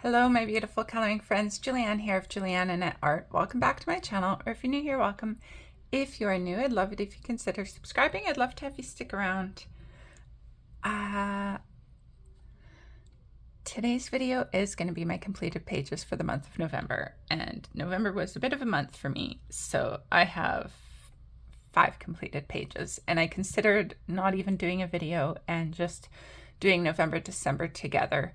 Hello, my beautiful coloring friends. Julianne here of Julianne Annette Art. Welcome back to my channel, or if you're new here, welcome. If you are new, I'd love it if you consider subscribing. I'd love to have you stick around. Today's video is going to be my completed pages for the month of November, and November was a bit of a month for me, so I have 5 completed pages, and I considered not even doing a video and just doing November, December together.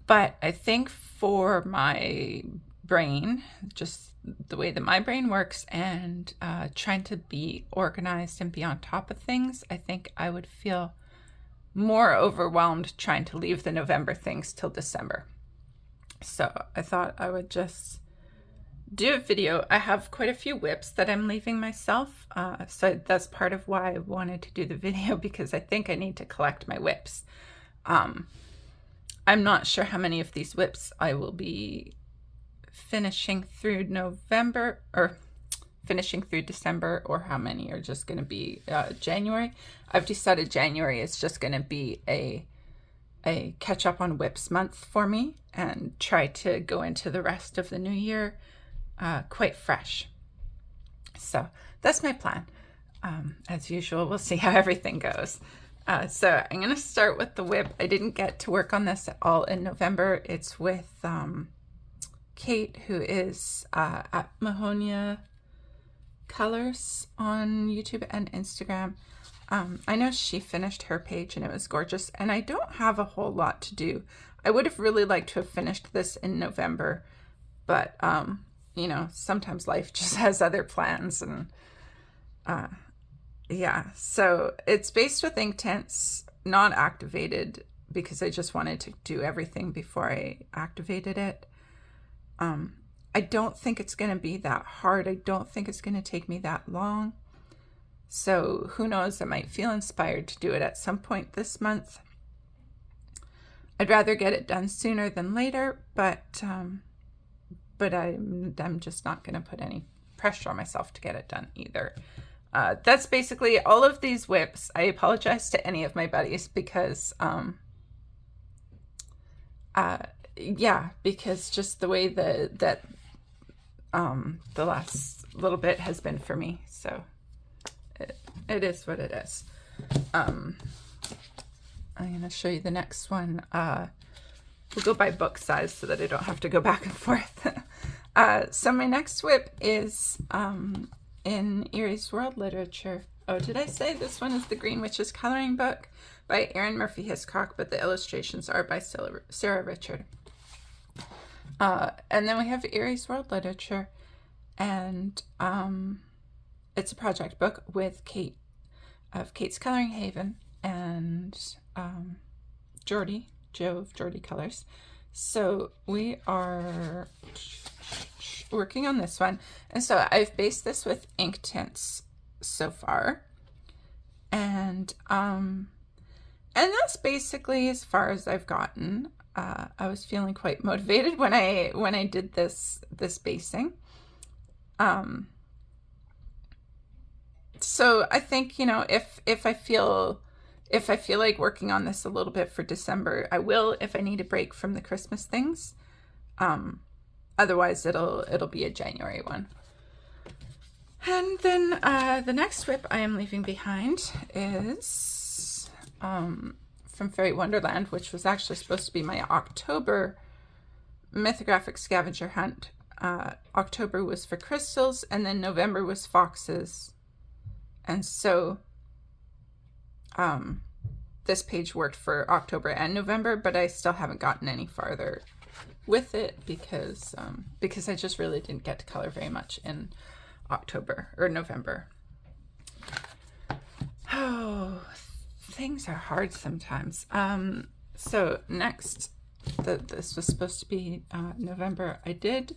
But I think for my brain, just the way that my brain works and trying to be organized and be on top of things, I think I would feel more overwhelmed trying to leave the November things till December. So I thought I would just do a video. I have quite a few whips that I'm leaving myself. So that's part of why I wanted to do the video, because I think I need to collect my whips. I'm not sure how many of these whips I will be finishing through November or finishing through December, or how many are just going to be January. I've decided January is just going to be a catch up on whips month for me and try to go into the rest of the new year quite fresh. So that's my plan. As usual, we'll see how everything goes. So I'm going to start with the whip. I didn't get to work on this at all in November. It's with Kate, who is at Mahonia Colors on YouTube and Instagram. I know she finished her page and it was gorgeous, and I don't have a whole lot to do. I would have really liked to have finished this in November, but you know, sometimes life just has other plans, and yeah, so it's based with Inktense, not activated, because I just wanted to do everything before I activated it. I don't think it's going to be that hard. I don't think it's going to take me that long. So who knows, I might feel inspired to do it at some point this month. I'd rather get it done sooner than later, but I'm just not going to put any pressure on myself to get it done either. That's basically all of these whips. I apologize to any of my buddies because, yeah, because just the way that the last little bit has been for me. So it is what it is. I'm going to show you the next one. We'll go by book size so that I don't have to go back and forth. So my next whip is in Erie's World Literature. Oh, did I say this one is the Green Witches coloring book by Erin Murphy Hiscock, but the illustrations are by Sarah Richard. And then we have Erie's World Literature, and it's a project book with Kate of Kate's Coloring Haven and Joe of Geordie Colors. So we are working on this one, and so I've based this with Inktense so far, and that's basically as far as I've gotten. I was feeling quite motivated when I did this basing. So I think, you know, if I feel like working on this a little bit for December, I will if I need a break from the Christmas things. Otherwise it'll be a January one. And then the next whip I am leaving behind is from Fairy Wonderland, which was actually supposed to be my October mythographic scavenger hunt. October was for crystals, and then November was foxes. And so this page worked for October and November, but I still haven't gotten any farther with it because I just really didn't get to color very much in October or November. Oh, things are hard sometimes. So next, this was supposed to be November. I did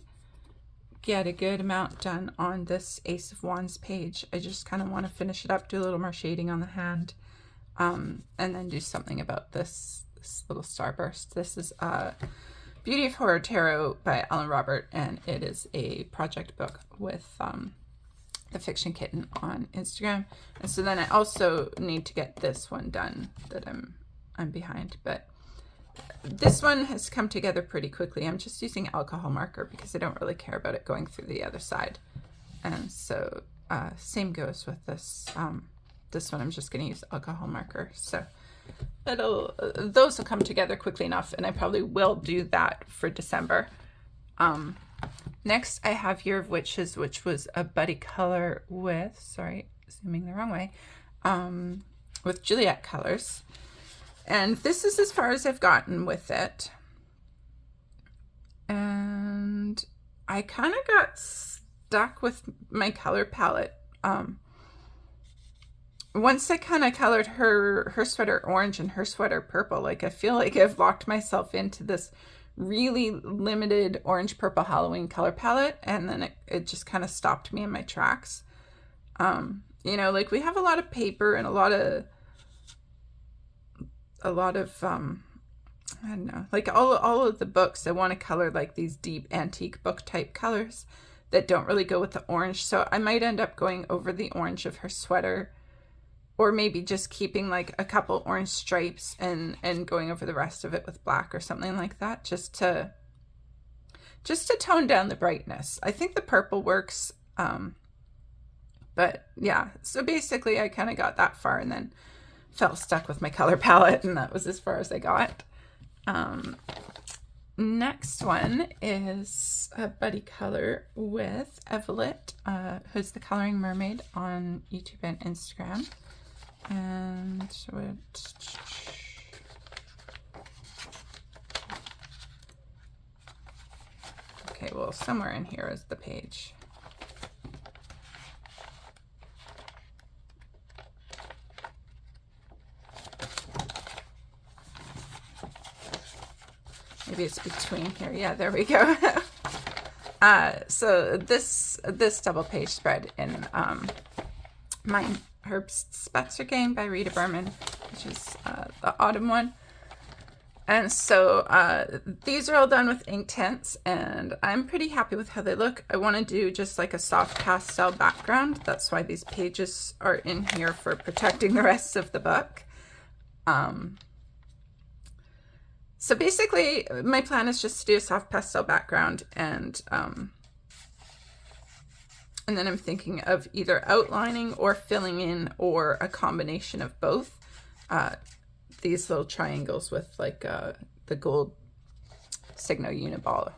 get a good amount done on this Ace of Wands page. I just kind of want to finish it up, do a little more shading on the hand, and then do something about this little starburst. This is Beauty of Horror Tarot by Alan Robert, and it is a project book with the Fiction Kitten on Instagram. And so then I also need to get this one done that I'm behind, but this one has come together pretty quickly. I'm just using alcohol marker because I don't really care about it going through the other side. And so same goes with this. This one I'm just going to use alcohol marker. So those will come together quickly enough, and I probably will do that for December. Next I have Year of Witches, which was a buddy color with, sorry, zooming the wrong way, with Juliet colors. And this is as far as I've gotten with it. And I kind of got stuck with my color palette. Once I kind of colored her sweater orange and her sweater purple, like I feel like I've locked myself into this really limited orange purple Halloween color palette, and then it just kind of stopped me in my tracks. You know, like we have a lot of paper and a lot of I don't know, like all of the books I want to color like these deep antique book type colors that don't really go with the orange. So I might end up going over the orange of her sweater, or maybe just keeping like a couple orange stripes and going over the rest of it with black or something like that, just to tone down the brightness. I think the purple works. But yeah, so basically I kind of got that far and then felt stuck with my color palette, and that was as far as I got. Next one is a buddy color with Evelyn, who's the Coloring Mermaid on YouTube and Instagram. And okay, well, somewhere in here is the page. Maybe it's between here. Yeah, there we go. So this double page spread in Mein Herbstspaziergang by Rita Berman, which is the autumn one. And so these are all done with Inktense, and I'm pretty happy with how they look. I want to do just like a soft pastel background. That's why these pages are in here, for protecting the rest of the book. So basically, my plan is just to do a soft pastel background, and then I'm thinking of either outlining or filling in, or a combination of both. These little triangles with like the gold Signo Uniball.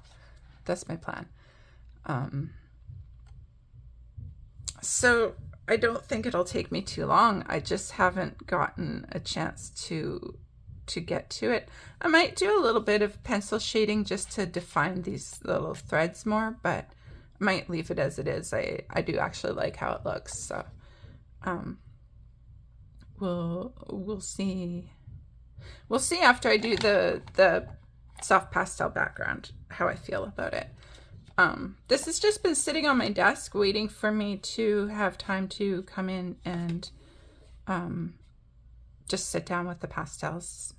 That's my plan. So I don't think it'll take me too long. I just haven't gotten a chance to get to it. I might do a little bit of pencil shading just to define these little threads more, but I might leave it as it is. I do actually like how it looks, so we'll see. We'll see after I do the soft pastel background how I feel about it. This has just been sitting on my desk waiting for me to have time to come in and just sit down with the pastels,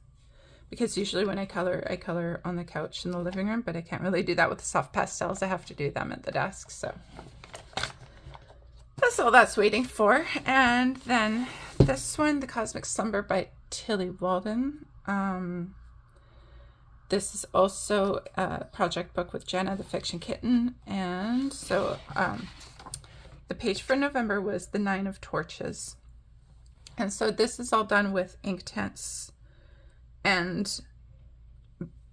because usually when I color on the couch in the living room, but I can't really do that with the soft pastels. I have to do them at the desk, so that's all that's waiting for. And then this one, The Cosmic Slumber by Tilly Walden. This is also a project book with Jenna, the Fiction Kitten, and so the page for November was the 9 of Torches. And so this is all done with Inktense. And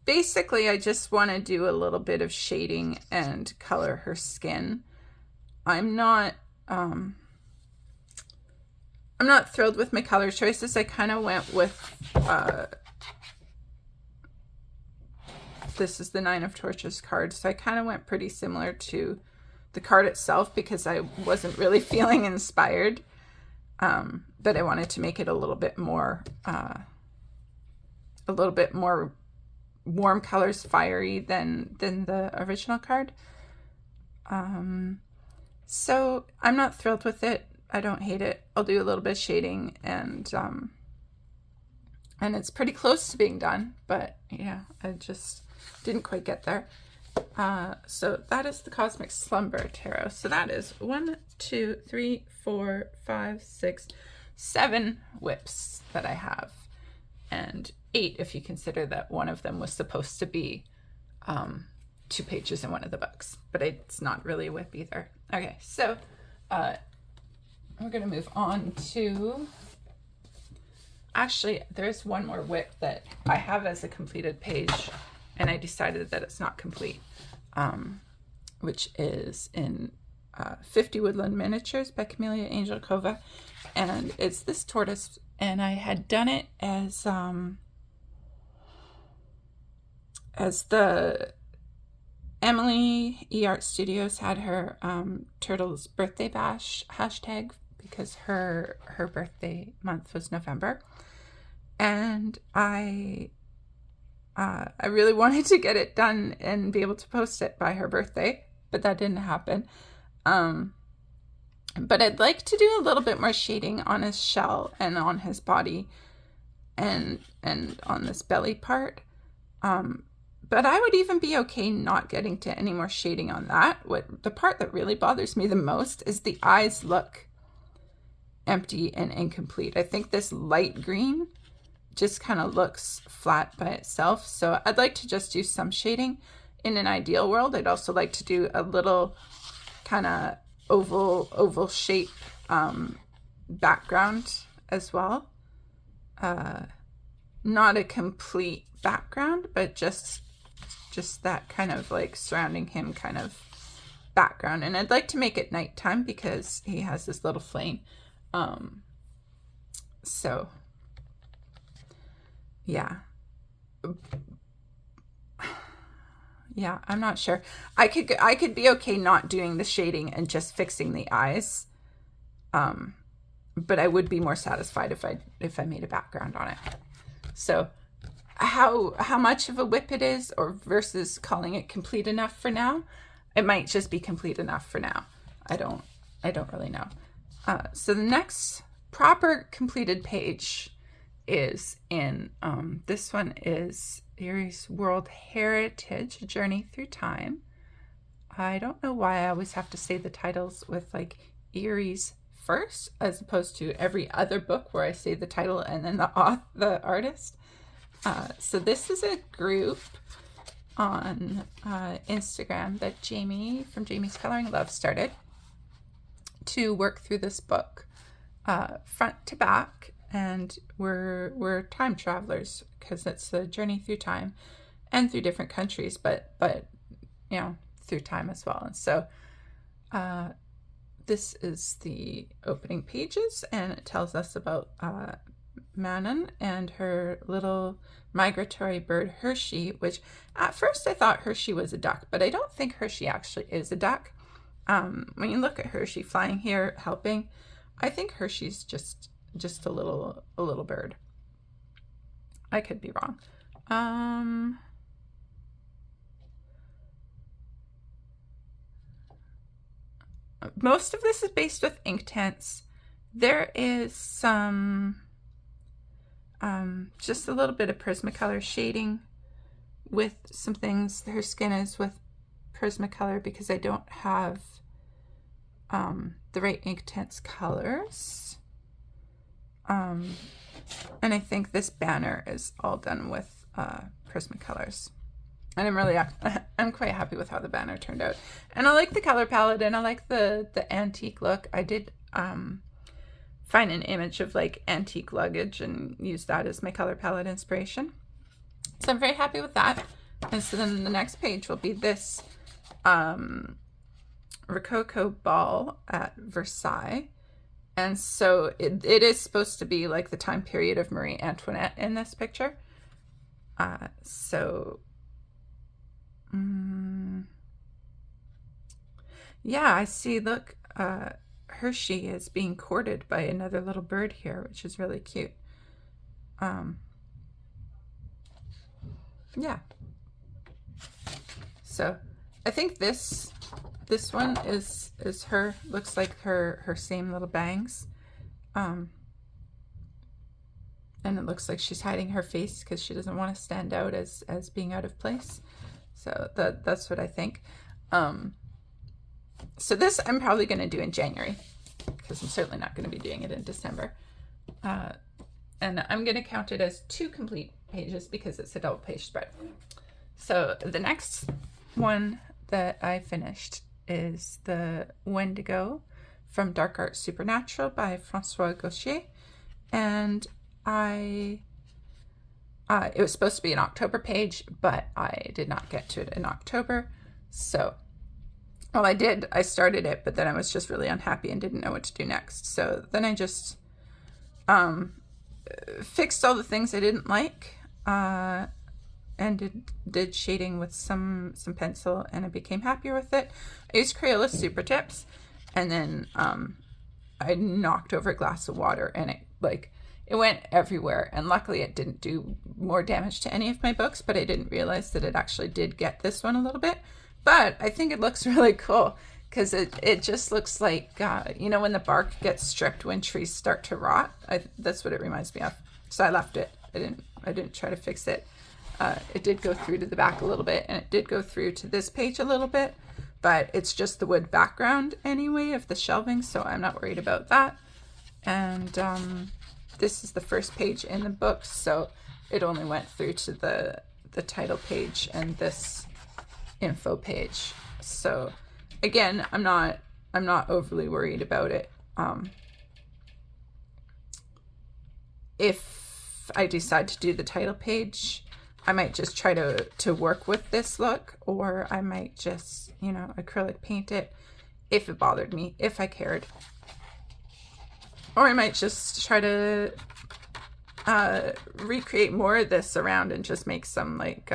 basically I just want to do a little bit of shading and color her skin. I'm not thrilled with my color choices. I kind of went with this is the 9 of Torches card, so I kind of went pretty similar to the card itself because I wasn't really feeling inspired. But I wanted to make it a little bit more warm colors, fiery than the original card. So I'm not thrilled with it. I don't hate it. I'll do a little bit of shading, and it's pretty close to being done, but yeah, I just didn't quite get there. So that is the Cosmic Slumber Tarot. So that is 1, 2, 3, 4, 5, 6, 7 whips that I have. And 8 if you consider that one of them was supposed to be 2 pages in one of the books, but it's not really a WIP either. Okay, so we're going to move on to, actually there's one more WIP that I have as a completed page, and I decided that it's not complete, which is in 50 Woodland Miniatures by Camellia Angelkova, and it's this tortoise, and I had done it as the Emily eArt Studios had her Turtle's birthday bash hashtag, because her birthday month was November, and I really wanted to get it done and be able to post it by her birthday, but that didn't happen. But I'd like to do a little bit more shading on his shell and on his body and on this belly part. But I would even be okay not getting to any more shading on that. The part that really bothers me the most is the eyes look empty and incomplete. I think this light green just kind of looks flat by itself. So I'd like to just do some shading. In an ideal world, I'd also like to do a little kind of oval shape background as well. Not a complete background, but just that kind of like surrounding him kind of background. And I'd like to make it nighttime because he has this little flame. So yeah. Yeah, I'm not sure. I could be okay not doing the shading and just fixing the eyes. But I would be more satisfied if I made a background on it. So how much of a WIP it is, or versus calling it complete enough for now, it might just be complete enough for now. I don't really know. So the next proper completed page is in this one is Erie's World Heritage: A Journey Through Time. I don't know why I always have to say the titles with like Erie's first, as opposed to every other book where I say the title and then the artist. So this is a group on Instagram that Jamie from Jamie's Coloring Love started to work through this book front to back, and we're time travelers because it's a journey through time and through different countries, but you know, through time as well. And so this is the opening pages, and it tells us about Manon and her little migratory bird Hershey, which at first I thought Hershey was a duck, but I don't think Hershey actually is a duck. When you look at Hershey flying here helping, I think Hershey's just a little bird. I could be wrong. Most of this is based with Inktense. There is some just a little bit of Prismacolor shading with some things. Her skin is with Prismacolor because I don't have the right Inktense colors. And I think this banner is all done with Prismacolors. And I'm quite happy with how the banner turned out. And I like the color palette, and I like the antique look. I did find an image of like antique luggage and use that as my color palette inspiration. So I'm very happy with that. And so then the next page will be this Rococo ball at Versailles. And so it is supposed to be like the time period of Marie Antoinette in this picture. Yeah, I see, look, Hershey is being courted by another little bird here, which is really cute. Yeah. So I think this one is her, looks like her same little bangs. And it looks like she's hiding her face because she doesn't want to stand out as being out of place. So that's what I think. So this I'm probably going to do in January because I'm certainly not going to be doing it in December. And I'm going to count it as 2 complete pages because it's a double page spread. So the next one that I finished is the Wendigo from Dark Art Supernatural by Francois Gaucher. And it was supposed to be an October page, but I did not get to it in October. So, well, I did. I started it, but then I was just really unhappy and didn't know what to do next. So then I just fixed all the things I didn't like, and did shading with some pencil, and I became happier with it. I used Crayola Super Tips, and then I knocked over a glass of water, and it went everywhere. And luckily it didn't do more damage to any of my books, but I didn't realize that it actually did get this one a little bit. But I think it looks really cool because it just looks like, you know, when the bark gets stripped when trees start to rot. That's what it reminds me of. So I left it. I didn't try to fix it. It did go through to the back a little bit, and it did go through to this page a little bit, but it's just the wood background anyway of the shelving, so I'm not worried about that. And this is the first page in the book, so it only went through to the title page and this info page. So again, I'm not overly worried about it. If I decide to do the title page, I might just try to work with this look, or I might just, you know, acrylic paint it if it bothered me, if I cared. Or I might just try to recreate more of this around and just make some like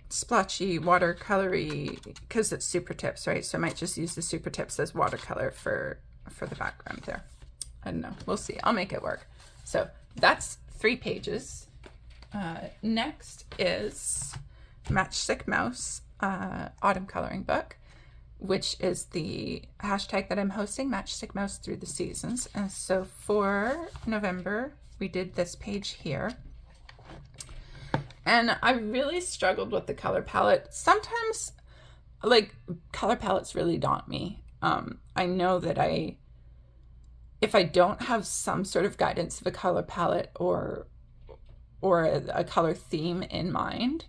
splotchy watercolory, because it's Super Tips, right? So I might just use the Super Tips as watercolor for the background there. I don't know. We'll see. I'll make it work. So that's 3 pages. Next is Matchstick Mouse Autumn Coloring Book, which is the hashtag that I'm hosting, Matchstick Mouse Through the Seasons. And so for November, we did this page here. And I really struggled with the color palette. Sometimes, like, color palettes really daunt me. I know that if I don't have some sort of guidance of a color palette or a color theme in mind,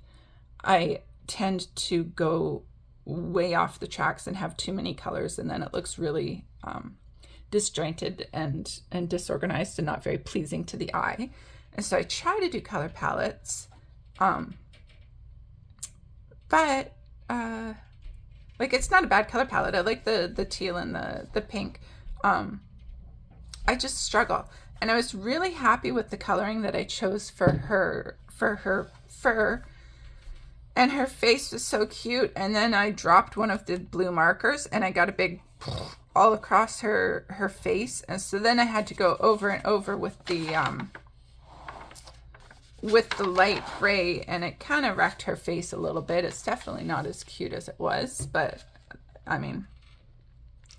I tend to go way off the tracks and have too many colors, and then it looks really disjointed and disorganized and not very pleasing to the eye. And so I try to do color palettes, but like, it's not a bad color palette. I like the teal and the pink. I just struggle, and I was really happy with the coloring that I chose for her fur, and her face was so cute. And then I dropped one of the blue markers, and I got a big all across her face, and so then I had to go over and over with the light gray, and it kind of wrecked her face a little bit. It's definitely not as cute as it was, but I mean,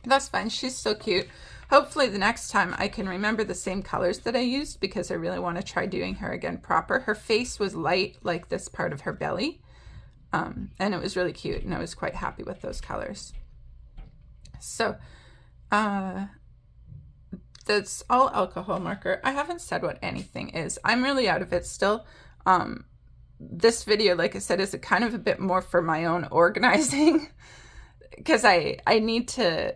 that's fine. She's so cute. Hopefully the next time I can remember the same colors that I used, because I really want to try doing her again proper. Her face was light, like this part of her belly, and it was really cute, and I was quite happy with those colors. So that's all alcohol marker. I haven't said what anything is. I'm really out of it still. This video, like I said, is a kind of a bit more for my own organizing, because I need to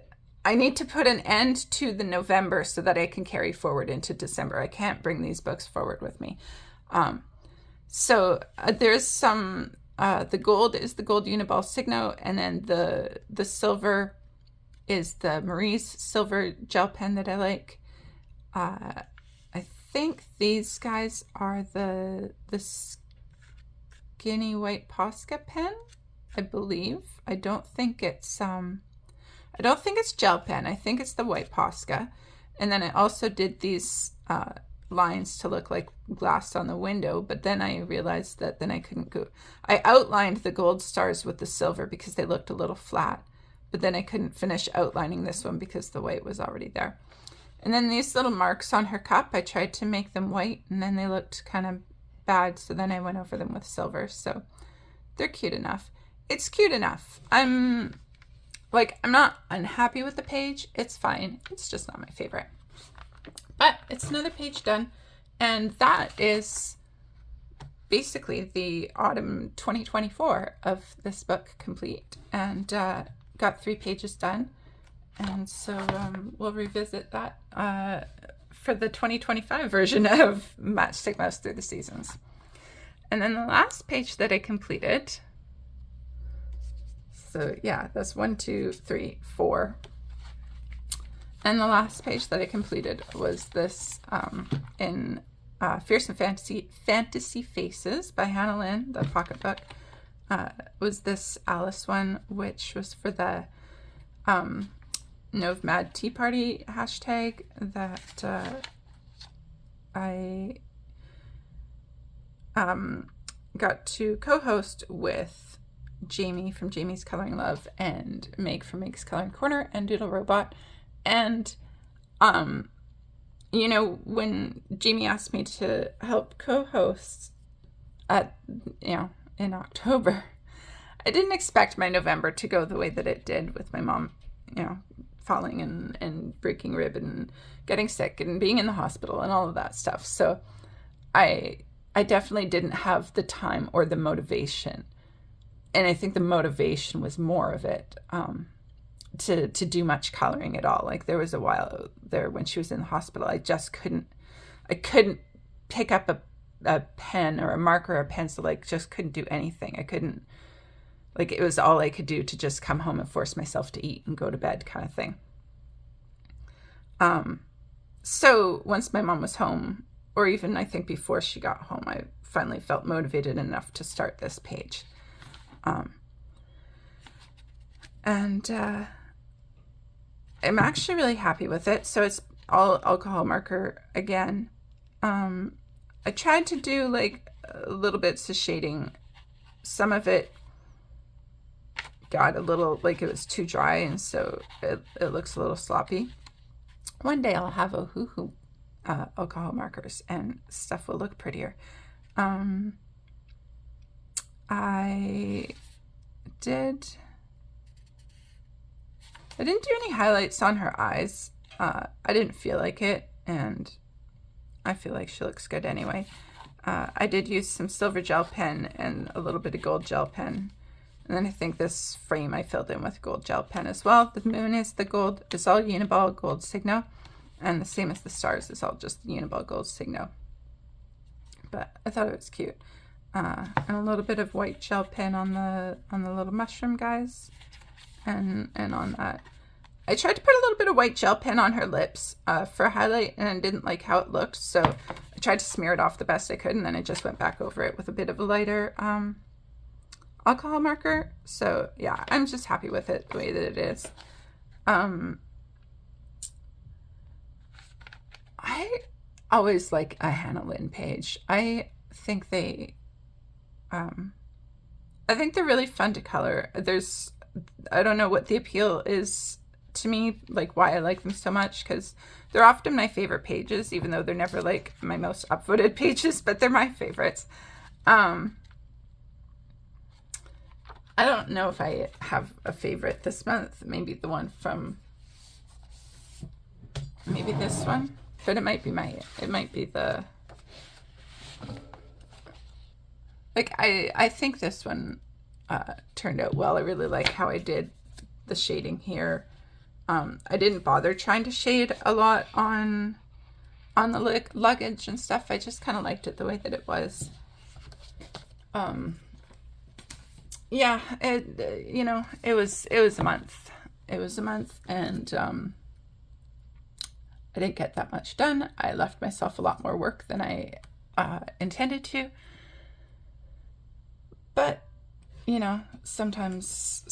put an end to the November so that I can carry forward into December. I can't bring these books forward with me. So there's some, the gold is the gold Uniball Signo, and then the silver is the Marie's silver gel pen that I like. I think these guys are the skinny white Posca pen, I believe. I don't think it's gel pen. I think it's the white Posca. And then I also did these lines to look like glass on the window, but then I realized that then I couldn't go. I outlined the gold stars with the silver because they looked a little flat, but then I couldn't finish outlining this one because the white was already there. And then these little marks on her cup, I tried to make them white, and then they looked kind of bad, so then I went over them with silver. So they're cute enough. It's cute enough. I'm not unhappy with the page. It's fine. It's just not my favorite. It's another page done, and that is basically the autumn 2024 of this book complete, and got 3 pages done. And so we'll revisit that for the 2025 version of Matchstick Mouse Through the Seasons. And then the last page that I completed, so yeah, that's 1, 2, 3, 4. And the last page that I completed was this in Fearsome Fantasy Faces by Hannah Lynn, the pocketbook. Was this Alice one, which was for the Nov Mad Tea Party hashtag that I got to co-host with Jamie from Jamie's Coloring Love and Meg from Meg's Coloring Corner and Doodle Robot. And you know, when Jamie asked me to help co-host in October, I didn't expect my November to go the way that it did, with my mom, falling and breaking rib and getting sick and being in the hospital and all of that stuff. So I definitely didn't have the time or the motivation. And I think the motivation was more of it, to do much coloring at all. Like, there was a while there when she was in the hospital, I couldn't pick up a pen or a marker or a pencil, like just couldn't do anything. I couldn't, like, it was all I could do to just come home and force myself to eat and go to bed kind of thing. So once my mom was home, or even I think before she got home, I finally felt motivated enough to start this page. And I'm actually really happy with it. So it's all alcohol marker again. I tried to do like little bits of shading. Some of it got a little, like, it was too dry, and so it looks a little sloppy. One day I'll have a hoo-hoo alcohol markers and stuff will look prettier. I didn't do any highlights on her eyes. I didn't feel like it, and I feel like she looks good anyway. I did use some silver gel pen and a little bit of gold gel pen. And then I think this frame I filled in with gold gel pen as well. The moon is the gold, it's all Uniball gold Signo. And the same as the stars, it's all just Uniball gold Signo. But I thought it was cute. And a little bit of white gel pen on the little mushroom guys. And on that. I tried to put a little bit of white gel pen on her lips for a highlight, and I didn't like how it looked. So I tried to smear it off the best I could, and then I just went back over it with a bit of a lighter alcohol marker. So yeah, I'm just happy with it the way that it is. I always like a Hannah Lynn page. I think they're really fun to color. I don't know what the appeal is to me, like why I like them so much, because they're often my favorite pages, even though they're never like my most upvoted pages, but they're my favorites. I don't know if I have a favorite this month. Maybe the one from, maybe this one, but it might be the, like, I think this one turned out well. I really like how I did the shading here. I didn't bother trying to shade a lot on the luggage and stuff. I just kind of liked it the way that it was. Yeah, it was a month. It was a month, and I didn't get that much done. I left myself a lot more work than I intended to. But sometimes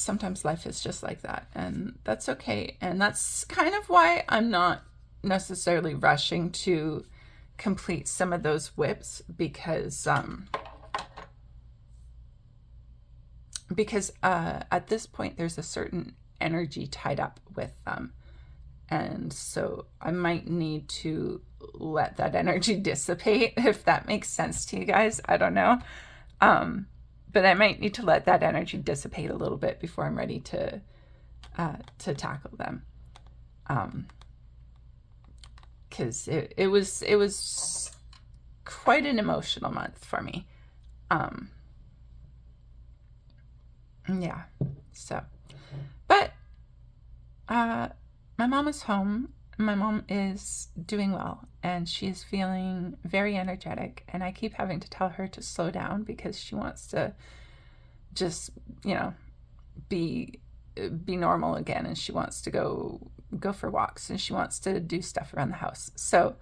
life is just like that, and that's okay. And that's kind of why I'm not necessarily rushing to complete some of those whips, because at this point there's a certain energy tied up with them, and so I might need to let that energy dissipate, if that makes sense to you guys. I don't know. But I might need to let that energy dissipate a little bit before I'm ready to tackle them. because it was quite an emotional month for me. Yeah, so, but my mom is home. My mom is doing well, and she is feeling very energetic, and I keep having to tell her to slow down because she wants to just, be normal again, and she wants to go for walks, and she wants to do stuff around the house. So,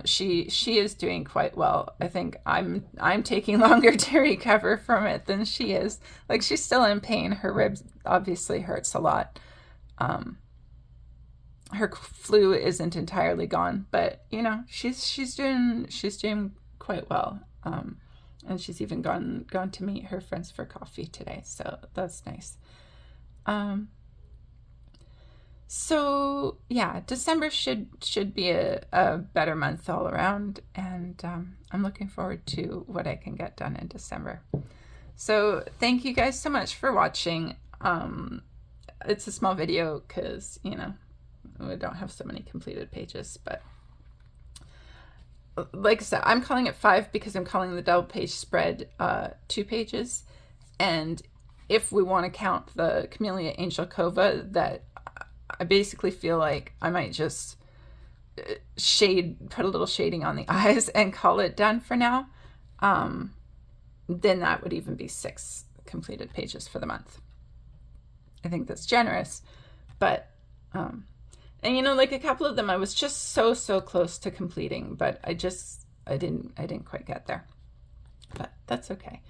she is doing quite well. I think I'm taking longer to recover from it than she is. Like, she's still in pain. Her ribs obviously hurts a lot. Her flu isn't entirely gone, but she's doing quite well. And she's even gone to meet her friends for coffee today, so that's nice. So yeah, December should be a better month all around, and I'm looking forward to what I can get done in December. So thank you guys so much for watching. It's a small video because we don't have so many completed pages, but like I said, I'm calling it 5 because I'm calling the double page spread 2 pages, and if we want to count the Camellia Angel Cova, that I basically feel like I might just put a little shading on the eyes and call it done for now. Then that would even be 6 completed pages for the month. I think that's generous, but and like a couple of them I was just so close to completing, but I didn't quite get there. But that's okay.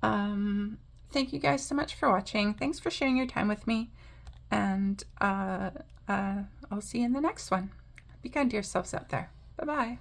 Thank you guys so much for watching. Thanks for sharing your time with me, and I'll see you in the next one. Be kind to yourselves out there. Bye-bye.